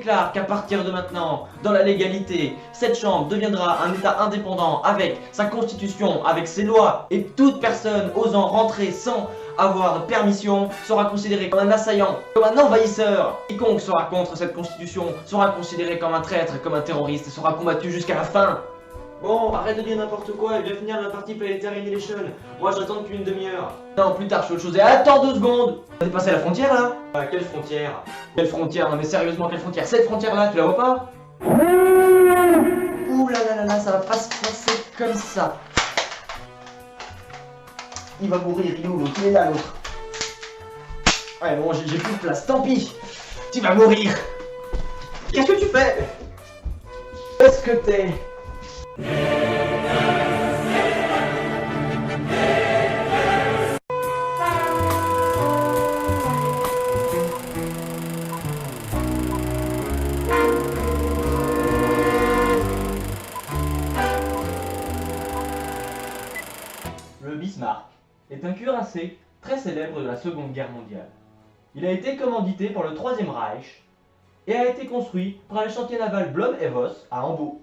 déclare qu'à partir de maintenant, dans la légalité, cette chambre deviendra un État indépendant avec sa constitution, avec ses lois, et toute personne osant rentrer sans avoir de permission sera considéré comme un assaillant, comme un envahisseur. Quiconque sera contre cette constitution sera considéré comme un traître, comme un terroriste, et sera combattu jusqu'à la fin. Bon, arrête de dire n'importe quoi et viens finir la partie Planetary Annihilation. Moi j'attends depuis une demi-heure. Non, plus tard je fais autre chose. Et attends 2 secondes. On a dépassé la frontière là. Quelle frontière? Quelle frontière? Non mais sérieusement, quelle frontière? Cette frontière là, tu la vois pas? Ouh là là là là, ça va pas se passer comme ça. Il va mourir, il est où l'autre? Il est là l'autre. Ouais bon, j'ai plus de place, tant pis. Tu vas mourir. Qu'est-ce que tu fais? Qu'est-ce que t'es? Le Bismarck est un cuirassé très célèbre de la Seconde Guerre mondiale. Il a été commandité par le Troisième Reich et a été construit par le chantier naval Blom-Evos à Hambourg.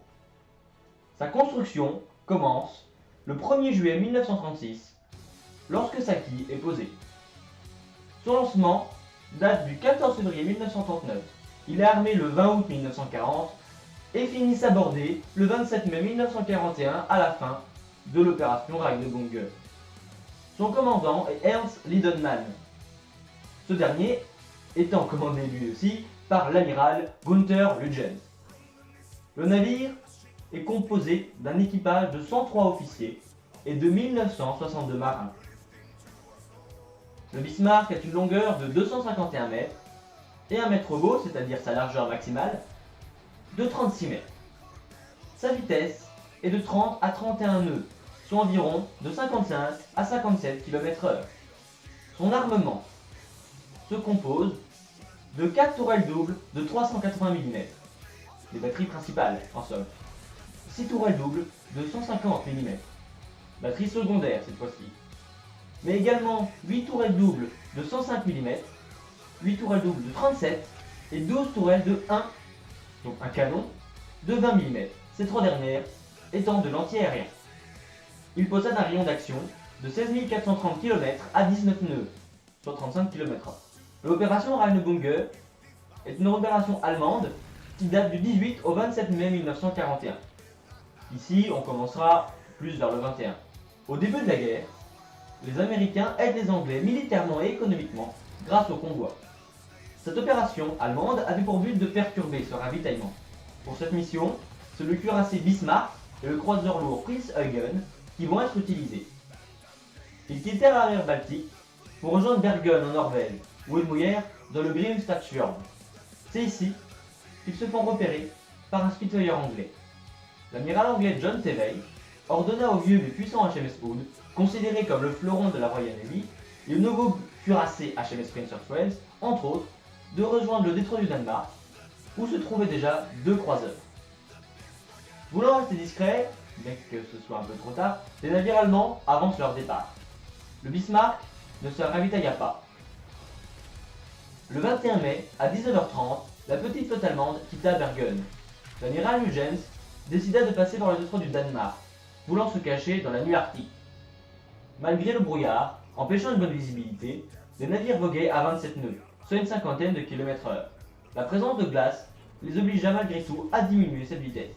Sa construction commence le 1er juillet 1936, lorsque sa quille est posée. Son lancement date du 14 février 1939. Il est armé le 20 août 1940 et finit s'aborder le 27 mai 1941 à la fin de l'opération Rheinebunge. Son commandant est Ernst Lindemann. Ce dernier étant commandé lui aussi par l'amiral Gunther Lütjens. Le navire est composé d'un équipage de 103 officiers et de 1962 marins. Le Bismarck a une longueur de 251 mètres et un mètre beau, c'est-à-dire sa largeur maximale, de 36 mètres. Sa vitesse est de 30 à 31 nœuds, soit environ de 55 à 57 km/h. Son armement se compose de 4 tourelles doubles de 380 mm, les batteries principales en somme, 6 tourelles doubles de 150 mm, batterie secondaire cette fois-ci, mais également 8 tourelles doubles de 105 mm, 8 tourelles doubles de 37 et 12 tourelles de 1, donc un canon, de 20 mm, ces 3 dernières étant de l'anti-aérien. Il possède un rayon d'action de 16 430 km à 19 nœuds, soit 35 km/h. L'opération Rheinebunge est une opération allemande qui date du 18 au 27 mai 1941. Ici, on commencera plus vers le 21. Au début de la guerre, les Américains aident les Anglais militairement et économiquement grâce au convoi. Cette opération allemande avait pour but de perturber ce ravitaillement. Pour cette mission, c'est le cuirassé Bismarck et le croiseur lourd Prinz Eugen qui vont être utilisés. Ils quittèrent la mer Baltique pour rejoindre Bergen en Norvège, où ils mouillèrent dans le Grimstadfjord. C'est ici qu'ils se font repérer par un Spitfire anglais. L'amiral anglais John Tevey ordonna au vieux mais puissant HMS Hood, considéré comme le fleuron de la Royal Navy, et au nouveau cuirassé HMS Prince of Wales, entre autres, de rejoindre le détroit du Danemark, où se trouvaient déjà 2 croiseurs. Voulant rester discret, bien que ce soit un peu trop tard, les navires allemands avancent leur départ. Le Bismarck ne se ravitailla pas. Le 21 mai, à 19h30, la petite flotte allemande quitta Bergen. L'amiral Lütjens décida de passer par le détroit du Danemark, voulant se cacher dans la nuit arctique. Malgré le brouillard, empêchant une bonne visibilité, les navires voguaient à 27 nœuds, soit une cinquantaine de km/h. La présence de glace les obligea malgré tout à diminuer cette vitesse.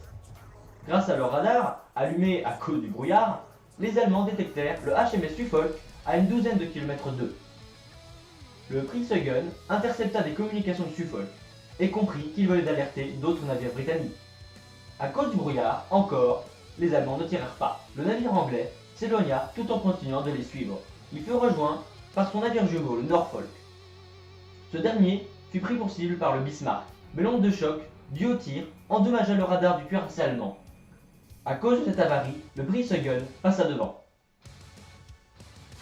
Grâce à leur radar, allumé à cause du brouillard, les Allemands détectèrent le HMS Suffolk à une douzaine de kilomètres d'eux. Le Prinz Eugen intercepta des communications de Suffolk et comprit qu'il venait d'alerter d'autres navires britanniques. À cause du brouillard, encore, les Allemands ne tirèrent pas. Le navire anglais s'éloigna tout en continuant de les suivre. Il fut rejoint par son navire jumeau, le Norfolk. Ce dernier fut pris pour cible par le Bismarck, mais l'onde de choc, due au tir, endommagea le radar du cuirassé allemand. À cause de cette avarie, le Prinz Eugen passa devant.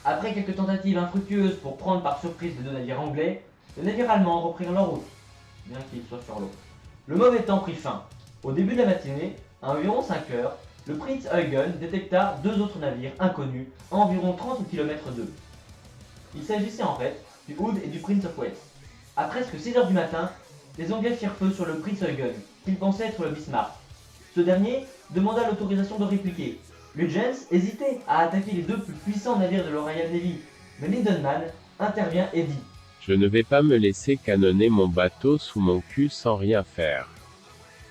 Après quelques tentatives infructueuses pour prendre par surprise les 2 navires anglais, les navires allemands reprirent leur route, bien qu'ils soient sur l'eau. Le mauvais temps prit fin. Au début de la matinée, à environ 5 heures, le Prinz Eugen détecta 2 autres navires inconnus à environ 30 km d'eux. Il s'agissait en fait du Hood et du Prince of Wales. À presque 6 heures du matin, les Anglais firent feu sur le Prince Eugen, qu'ils pensaient être le Bismarck. Ce dernier demanda l'autorisation de répliquer. Huygens hésitait à attaquer les deux plus puissants navires de la Royal Navy, mais Lindenman intervient et dit: Je ne vais pas me laisser canonner mon bateau sous mon cul sans rien faire.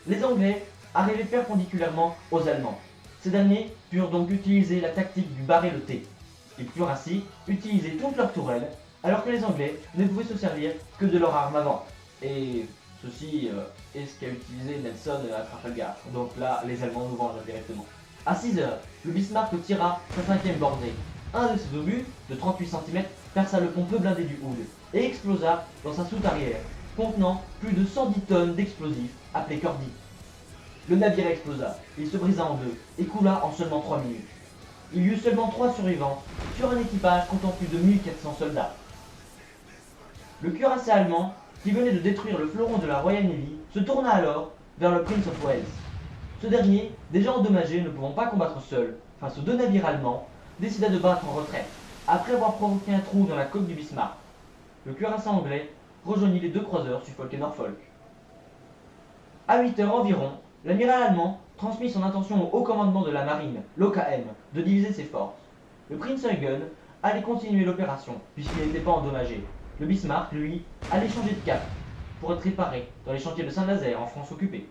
Les Anglais arrivaient perpendiculairement aux Allemands. Ces derniers purent donc utiliser la tactique du barrer le T. Ils purent ainsi utiliser toutes leurs tourelles, alors que les Anglais ne pouvaient se servir que de leur arme avant. Et ceci est ce qu'a utilisé Nelson à Trafalgar. Donc là, les Allemands nous vengent directement. À 6 heures, le Bismarck tira sa cinquième bordée. Un de ses obus, de 38 cm, perça le pont peu blindé du Hood et explosa dans sa soute arrière, contenant plus de 110 tonnes d'explosifs appelés Cordy. Le navire explosa, il se brisa en deux et coula en seulement 3 minutes. Il y eut seulement 3 survivants sur un équipage comptant plus de 1400 soldats. Le cuirassé allemand, qui venait de détruire le fleuron de la Royal Navy, se tourna alors vers le Prince of Wales. Ce dernier, déjà endommagé, ne pouvant pas combattre seul face aux deux navires allemands, décida de battre en retraite, après avoir provoqué un trou dans la coque du Bismarck. Le cuirassé anglais rejoignit les deux croiseurs Suffolk et Norfolk. À 8 heures environ, l'amiral allemand transmit son intention au haut commandement de la marine, l'OKM, de diviser ses forces. Le Prince Eugen allait continuer l'opération, puisqu'il n'était pas endommagé. Le Bismarck, lui, allait changer de cap, pour être réparé dans les chantiers de Saint-Nazaire en France occupée.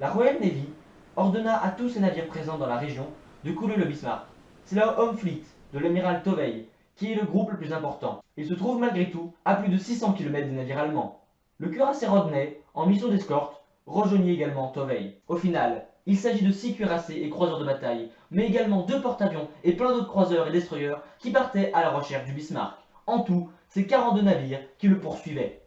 La Royal Navy ordonna à tous ses navires présents dans la région de couler le Bismarck. C'est la Home Fleet de l'amiral Tovey qui est le groupe le plus important. Il se trouve malgré tout à plus de 600 km des navires allemands. Le cuirassé Rodney, en mission d'escorte, rejoignit également Tovey. Au final, il s'agit de 6 cuirassés et croiseurs de bataille, mais également 2 porte-avions et plein d'autres croiseurs et destroyers qui partaient à la recherche du Bismarck. En tout, c'est 42 navires qui le poursuivaient.